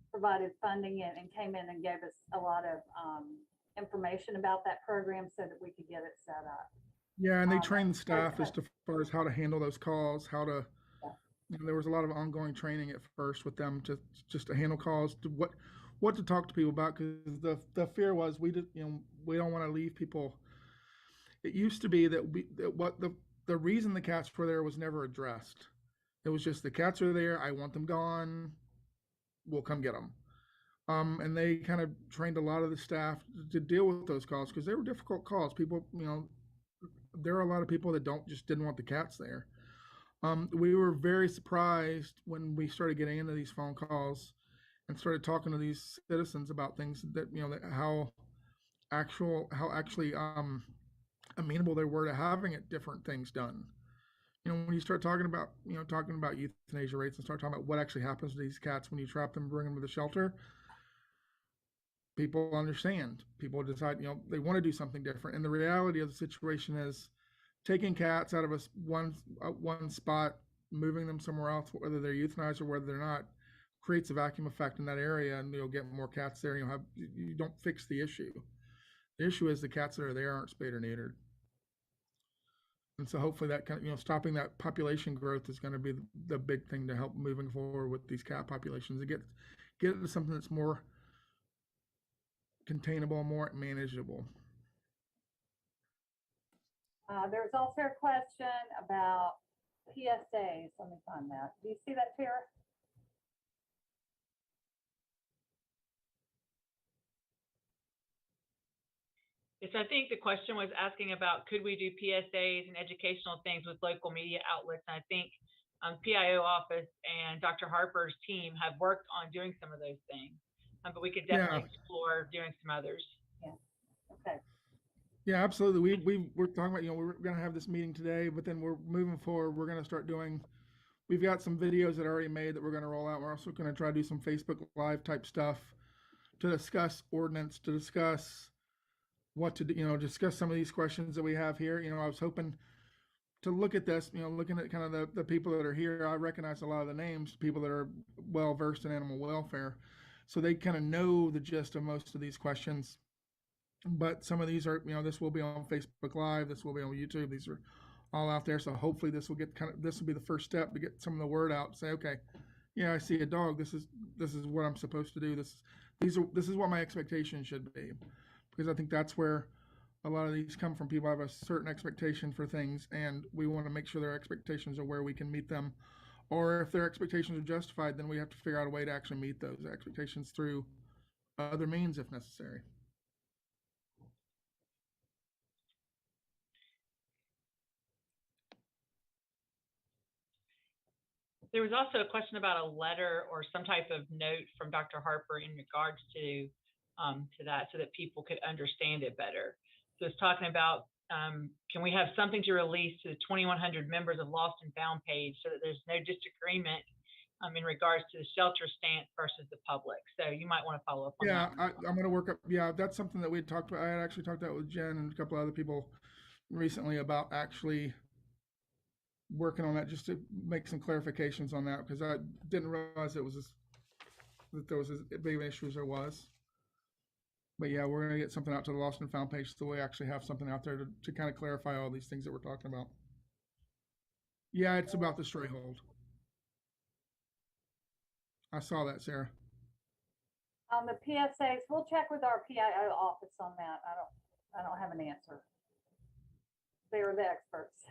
provided funding and came in and gave us a lot of information about that program so that we could get it set up. Yeah, and they trained staff as far as how to handle those calls, how to. There was a lot of ongoing training at first with them just to handle calls, to what to talk to people about, because the fear was we don't want to leave people. It used to be that the reason the cats were there was never addressed. It was just the cats are there. I want them gone. We'll come get them. And they kind of trained a lot of the staff to deal with those calls because they were difficult calls. People, there are a lot of people that didn't want the cats there. We were very surprised when we started getting into these phone calls and started talking to these citizens about things that, how actually amenable they were to having it different things done. You know, when you start talking about euthanasia rates and start talking about what actually happens to these cats when you trap them and bring them to the shelter, people understand. People decide, they want to do something different. And the reality of the situation is taking cats out of one spot, moving them somewhere else, whether they're euthanized or whether they're not, creates a vacuum effect in that area, and you'll get more cats there. You don't fix the issue. The issue is the cats that are there aren't spayed or neutered. And so hopefully that stopping that population growth is going to be the big thing to help moving forward with these cat populations, to get it to something that's more containable, more manageable. There's also a question about PSAs. Let me find that. Do you see that, Tara? Yes, I think the question was asking about, could we do PSAs and educational things with local media outlets? And I think PIO office and Dr. Harper's team have worked on doing some of those things, but we could definitely explore doing some others. Yeah. Okay. Yeah, absolutely. We're talking about, we're going to have this meeting today, but then we're moving forward. We're going to start doing, we've got some videos that are already made that we're going to roll out. We're also going to try to do some Facebook Live type stuff to discuss ordinance, to discuss what to do, discuss some of these questions that we have here. I was hoping to look at this, looking at kind of the people that are here. I recognize a lot of the names, people that are well versed in animal welfare. So they kind of know the gist of most of these questions. But some of these are, this will be on Facebook Live, this will be on YouTube. These are all out there. So hopefully this will be the first step to get some of the word out. Say, okay, yeah, I see a dog. This is what I'm supposed to do. This is what my expectation should be. Because I think that's where a lot of these come from. People have a certain expectation for things, and we want to make sure their expectations are where we can meet them. Or if their expectations are justified, then we have to figure out a way to actually meet those expectations through other means if necessary. There was also a question about a letter or some type of note from Dr. Harper in regards to that, so that people could understand it better. So it's talking about, can we have something to release to the 2,100 members of Lost and Found page so that there's no disagreement in regards to the shelter stance versus the public? So you might want to follow up on that. Yeah, I'm going to work up. Yeah, that's something that we talked about. I had actually talked about with Jen and a couple of other people recently about actually working on that, just to make some clarifications on that, because I didn't realize that there was as big of an issue as there was. But yeah, we're going to get something out to the Lost and Found page so we actually have something out there to kind of clarify all these things that we're talking about. Yeah, it's about the stray hold. I saw that, Sarah. On the PSAs, we'll check with our PIO office on that. I don't have an answer. They're the experts.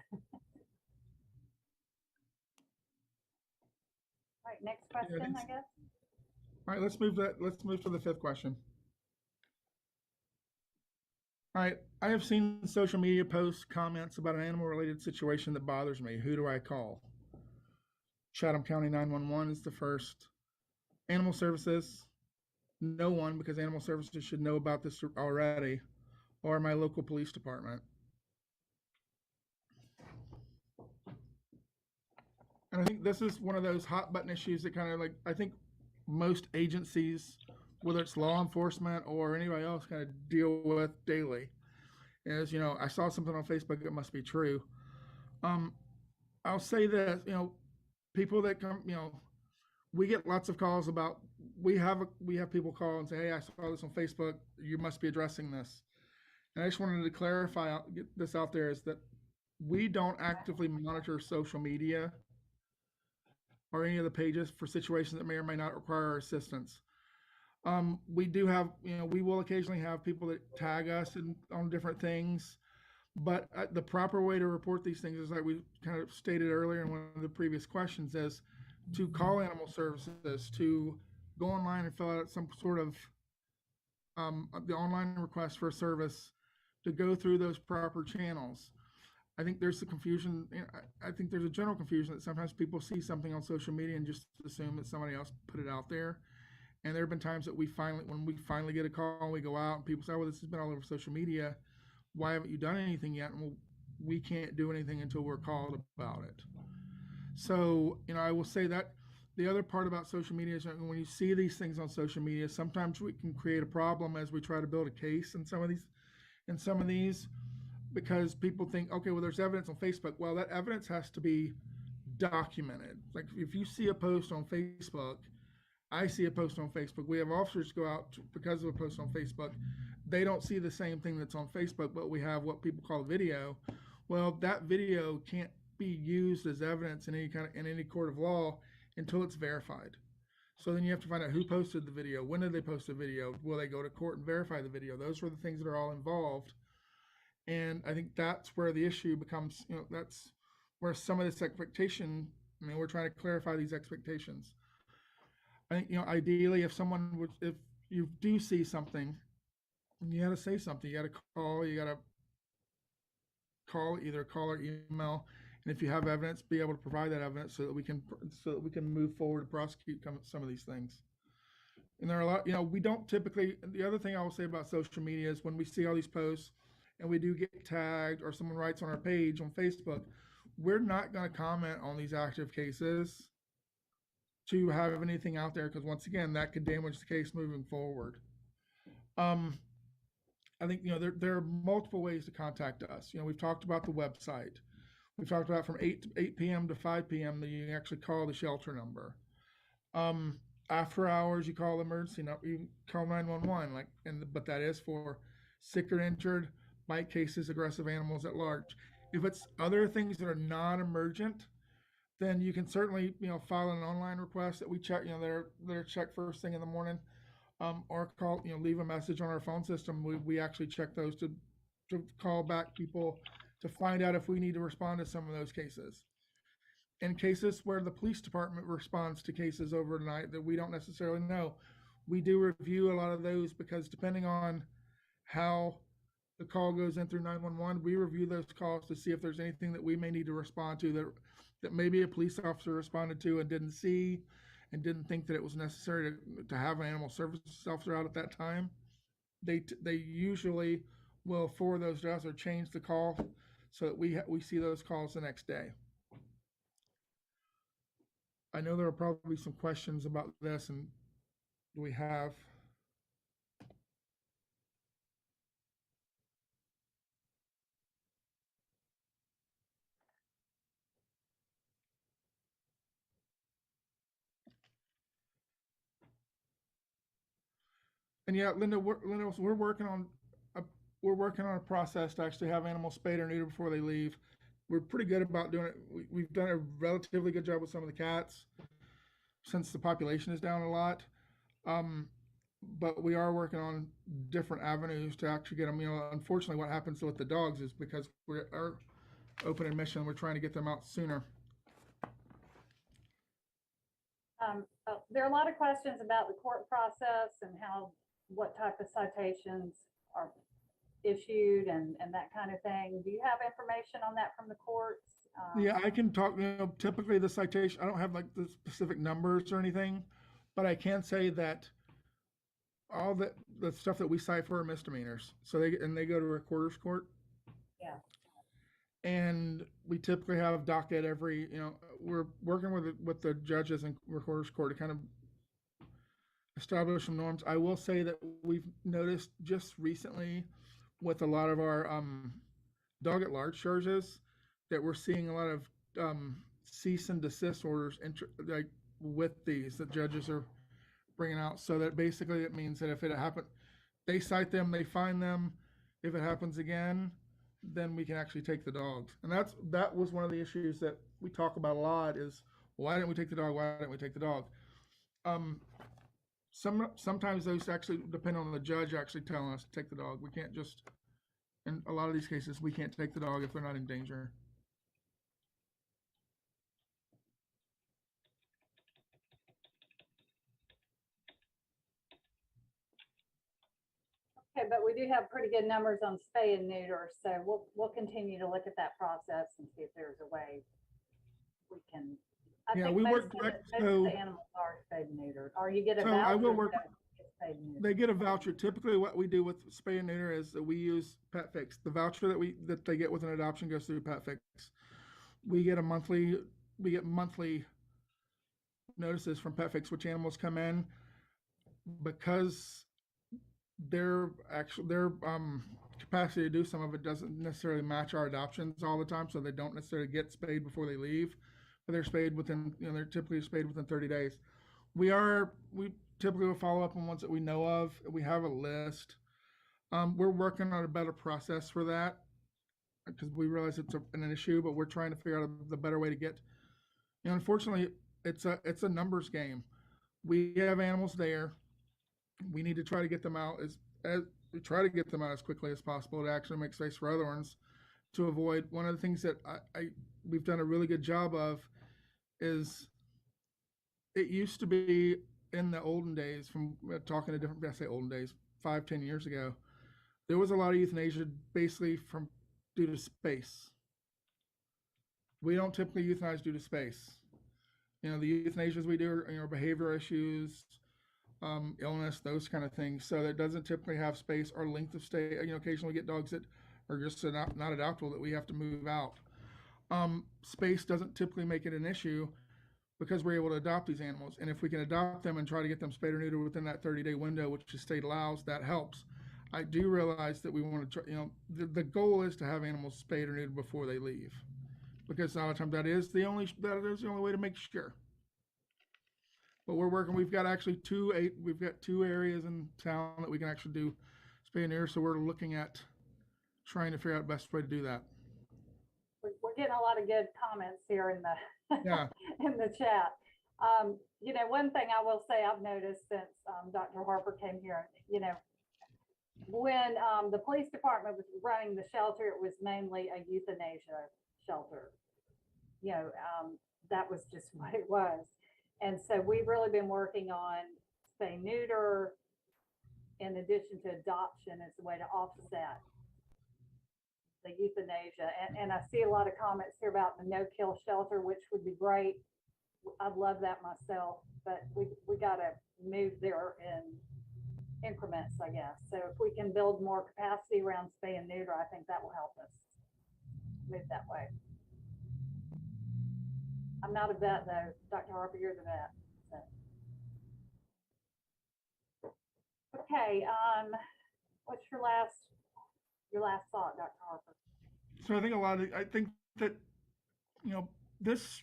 All right, next question, I guess. All right, let's move to the fifth question. All right, I have seen social media posts, comments about an animal-related situation that bothers me. Who do I call? Chatham County 911 is the first. Animal Services, no one, because Animal Services should know about this already, or my local police department. And I think this is one of those hot button issues that kind of I think most agencies, whether it's law enforcement or anybody else, kind of deal with daily. Is, I saw something on Facebook, it must be true. I'll say that, people that come, we get lots of calls about, we have people call and say, hey, I saw this on Facebook, you must be addressing this. And I just wanted to clarify, get this out there, is that we don't actively monitor social media or any of the pages for situations that may or may not require our assistance. We do have, we will occasionally have people that tag us on different things, but the proper way to report these things is, like we kind of stated earlier in one of the previous questions, is to call Animal Services, to go online and fill out some sort of the online request for a service, to go through those proper channels. I think there's the confusion. I think there's a general confusion that sometimes people see something on social media and just assume that somebody else put it out there. And there have been times that when we finally get a call, we go out and people say, "Oh, well, this has been all over social media." why haven't you done anything yet? And we can't do anything until we're called about it. So, I will say that the other part about social media is when you see these things on social media, sometimes we can create a problem as we try to build a case in some of these, because people think, okay, well, there's evidence on Facebook. Well, that evidence has to be documented. Like if you see a post on Facebook, I see a post on Facebook, we have officers go out because of a post on Facebook. They don't see the same thing that's on Facebook, but we have what people call a video. Well, that video can't be used as evidence in any court of law until it's verified. So then you have to find out who posted the video, when did they post the video, will they go to court and verify the video? Those are the things that are all involved. And I think that's where the issue becomes, that's where some of this expectation, we're trying to clarify these expectations. I think, ideally, if you do see something, you got to say something. You got to either call or email. And if you have evidence, be able to provide that evidence so that we can move forward and prosecute some of these things. And there are a lot, we don't typically, the other thing I will say about social media is when we see all these posts and we do get tagged or someone writes on our page on Facebook, we're not going to comment on these active cases to have anything out there, because once again, that could damage the case moving forward. I think, there are multiple ways to contact us. We've talked about the website. We've talked about from 8 p.m. to 5 p.m. that you can actually call the shelter number. After hours, you call the emergency number. You call 911, but that is for sick or injured, bite cases, aggressive animals at large. If it's other things that are non-emergent, then you can certainly, file an online request that we check, they're checked first thing in the morning, or call, leave a message on our phone system. We actually check those to call back people to find out if we need to respond to some of those cases. In cases where the police department responds to cases overnight that we don't necessarily know, we do review a lot of those, because depending on how the call goes in through 911, we review those calls to see if there's anything that we may need to respond to that maybe a police officer responded to and didn't see and didn't think that it was necessary to have an animal services officer out at that time. They usually will forward those to us or change the call so that we see those calls the next day. I know there are probably some questions about this, and do we have? And yeah, Linda, we're working on a process to actually have animals spayed or neutered before they leave. We're pretty good about doing it. We've done a relatively good job with some of the cats since the population is down a lot. But we are working on different avenues to actually get them. Unfortunately, what happens with the dogs is because we are open admission, we're trying to get them out sooner. There are a lot of questions about the court process and what type of citations are issued and that kind of thing. Do you have information on that from the courts? Yeah, I can talk, typically the citation, I don't have the specific numbers or anything, but I can say that all the stuff that we cite for are misdemeanors. So they go to recorder's court. Yeah. And we typically have docket every, we're working with the judges and recorder's court to kind of establish some norms. I will say that we've noticed just recently with a lot of our dog at large charges that we're seeing a lot of cease and desist orders with these that judges are bringing out. So that basically it means that if it happened, they cite them, they fine them. If it happens again, then we can actually take the dogs. And that was one of the issues that we talk about a lot is, why didn't we take the dog? Why didn't we take the dog? Sometimes those actually depend on the judge actually telling us to take the dog. We can't just, in a lot of these cases, we can't take the dog if they're not in danger. Okay, but we do have pretty good numbers on spay and neuter, so we'll continue to look at that process and see if there's a way we can. I think we most work of direct. most of the animals are spayed and neutered, or you get a voucher. spayed and neutered. They get a voucher. Typically, what we do with spay and neuter is that we use Pet Fix. The voucher that they get with an adoption goes through Pet Fix. We get monthly notices from Pet Fix which animals come in, because their capacity to do some of it doesn't necessarily match our adoptions all the time, so they don't necessarily get spayed before they leave, but they're spayed within, they're typically spayed within 30 days. We typically will follow up on ones that we know of. We have a list. We're working on a better process for that, because we realize it's an issue, but we're trying to figure out the better way to get. Unfortunately, it's a numbers game. We have animals there. We need to try to get them out as quickly as possible to actually make space for other ones. To avoid, one of the things that we've done a really good job of is, it used to be in the olden days, from talking to different, I say olden days, 5-10 years ago, there was a lot of euthanasia basically due to space. We don't typically euthanize due to space. The euthanasias we do are, behavioral issues, illness, those kind of things. So that doesn't typically have space or length of stay. Occasionally we get dogs that are just not adoptable that we have to move out. Space doesn't typically make it an issue, because we're able to adopt these animals. And if we can adopt them and try to get them spayed or neutered within that 30-day window, which the state allows, that helps. I do realize that we want to try, the goal is to have animals spayed or neutered before they leave, because a lot of times that is the only way to make sure. But we're working. We've got actually two areas in town that we can actually do spay and neuter. So we're looking at trying to figure out the best way to do that. We're getting a lot of good comments here in the Yeah. in the chat. One thing I will say I've noticed since Dr. Harper came here, when the police department was running the shelter, it was mainly a euthanasia shelter. That was just what it was. And so we've really been working on spay neuter in addition to adoption as a way to offset the euthanasia. And I see a lot of comments here about the no-kill shelter, which would be great. I'd love that myself, but we got to move there in increments, I guess. So if we can build more capacity around spay and neuter, I think that will help us move that way. I'm not a vet though. Dr. Harper, you're the vet. So. Okay. What's your last thought, Dr. Harper? So I think that, this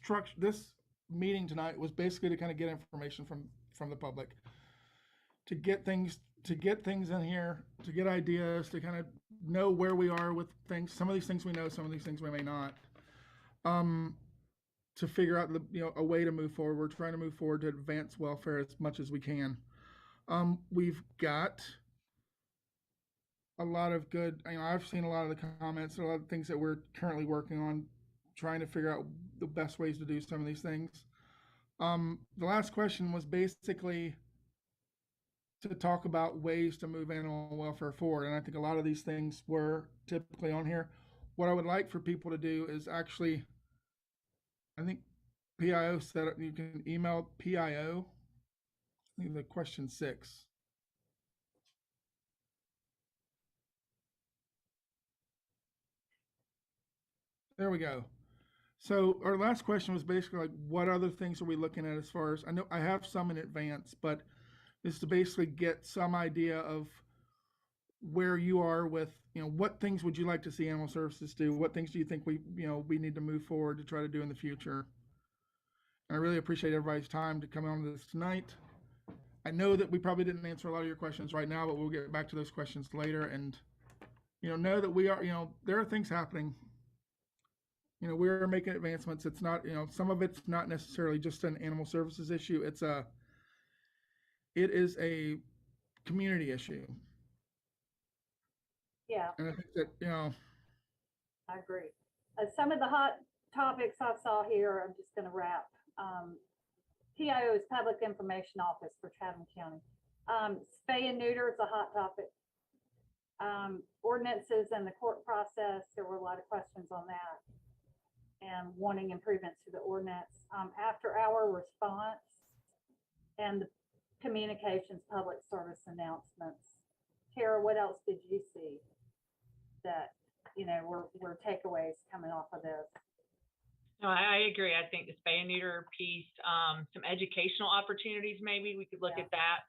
meeting tonight was basically to kind of get information from the public, to get things in here, to get ideas, to kind of know where we are with things. Some of these things we know, some of these things we may not. To figure out a way to move forward. We're trying to move forward to advance welfare as much as we can. We've got a lot of good, I've seen a lot of the comments, a lot of things that we're currently working on, trying to figure out the best ways to do some of these things. The last question was basically to talk about ways to move animal welfare forward. And I think a lot of these things were typically on here. What I would like for people to do is actually, I think PIO set up, you can email PIO, I think the question 6. There we go. So our last question was basically like, what other things are we looking at as far as, I know I have some in advance, but is to basically get some idea of where you are with, what things would you like to see animal services do? What things do you think we need to move forward to try to do in the future? And I really appreciate everybody's time to come on to this tonight. I know that we probably didn't answer a lot of your questions right now, but we'll get back to those questions later. And, know that we are, there are things happening. We're making advancements. It's not, some of it's not necessarily just an animal services issue. It is a community issue. Yeah. And I think that, I agree. Some of the hot topics I saw here, I'm just going to wrap. PIO is Public Information Office for Chatham County. Spay and neuter is a hot topic. Ordinances and the court process, there were a lot of questions on that and wanting improvements to the ordinance. After hour response and the communications, public service announcements. Tara, what else did you see that, were takeaways coming off of this? No, I agree. I think the spay and neuter piece, some educational opportunities, maybe we could look at that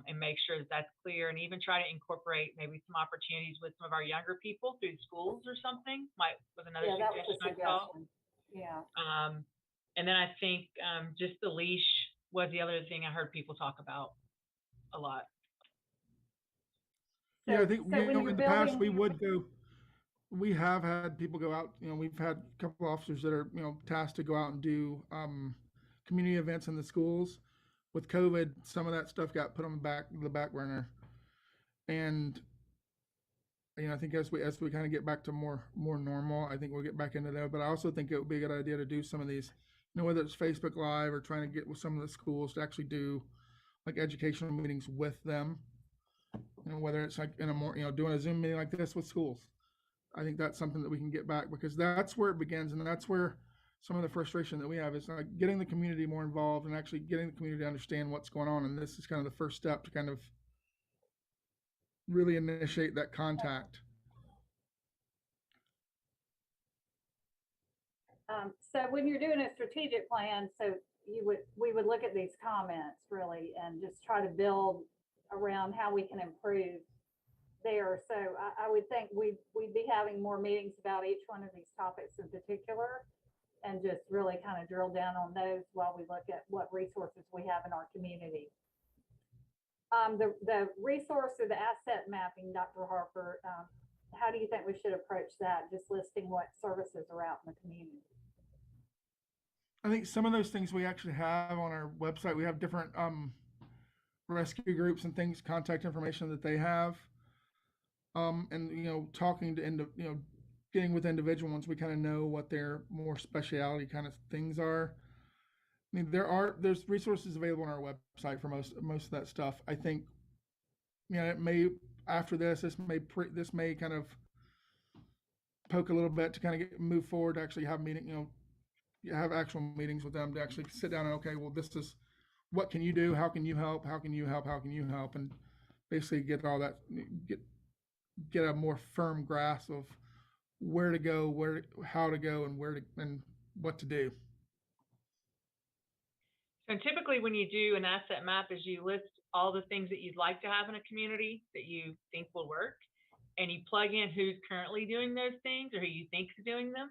and make sure that that's clear, and even try to incorporate maybe some opportunities with some of our younger people through schools or something. Was another Yeah, that was a suggestion I saw. suggestion. Yeah. And then I think just the leash was the other thing I heard people talk about a lot. Yeah, I think, when you're in the past, building- we have had people go out, we've had a couple officers that are, tasked to go out and do, community events in the schools. With COVID, some of that stuff got put on the back burner. And, I think as we kind of get back to more normal, I think we'll get back into that. But I also think it would be a good idea to do some of these, whether it's Facebook Live or trying to get with some of the schools to actually do like educational meetings with them. Whether it's like in a more, doing a Zoom meeting like this with schools. I think that's something that we can get back, because that's where it begins, and that's where some of the frustration that we have is like getting the community more involved and actually getting the community to understand what's going on. And this is kind of the first step to kind of really initiate that contact. So when you're doing a strategic plan, we would look at these comments really and just try to build around how we can improve there. So I would think we'd be having more meetings about each one of these topics in particular, and just really kind of drill down on those while we look at what resources we have in our community. The resource or the asset mapping, Dr. Harper, how do you think we should approach that? Just listing what services are out in the community. I think some of those things we actually have on our website. We have different rescue groups and things, contact information that they have. And talking to getting with individual ones, we kind of know what their more specialty kind of things are. I mean, there's resources available on our website for most of that stuff. I think, it may, after this may kind of poke a little bit to kind of move forward to actually have meeting, have actual meetings with them to actually sit down and, okay, well, this is, what can you do? How can you help? How can you help? How can you help? And basically get all that, get a more firm grasp of where to go, how to go, and what to do. And typically when you do an asset map is you list all the things that you'd like to have in a community that you think will work, and you plug in who's currently doing those things or who you think is doing them.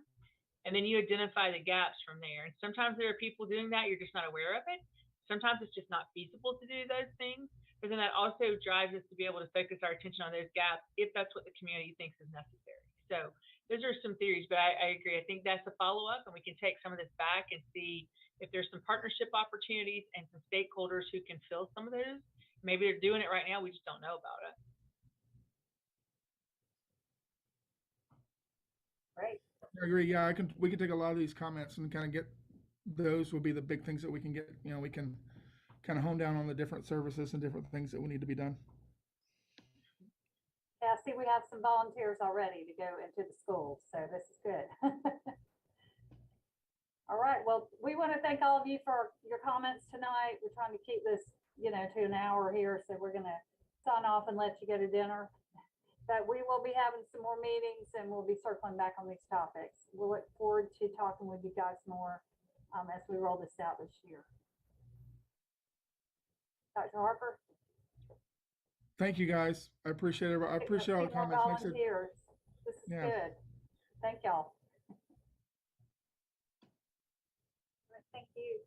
And then you identify the gaps from there. And sometimes there are people doing that, you're just not aware of it. Sometimes it's just not feasible to do those things. But then that also drives us to be able to focus our attention on those gaps if that's what the community thinks is necessary. So those are some theories, but I agree. I think that's a follow-up, and we can take some of this back and see if there's some partnership opportunities and some stakeholders who can fill some of those. Maybe they're doing it right now, we just don't know about it. Great. I agree. Yeah, we can take a lot of these comments and kind of get, those would be the big things that we can get, we can kind of hone down on the different services and different things that we need to be done. Yeah, see, we have some volunteers already to go into the schools, so this is good. All right, well, we want to thank all of you for your comments tonight. We're trying to keep this, to an hour here, so we're going to sign off and let you go to dinner. But we will be having some more meetings, and we'll be circling back on these topics. We'll look forward to talking with you guys more as we roll this out this year. Dr. Harper? Thank you, guys. I appreciate it. I appreciate all the comments. Volunteers. This is good. Thank y'all. Thank you.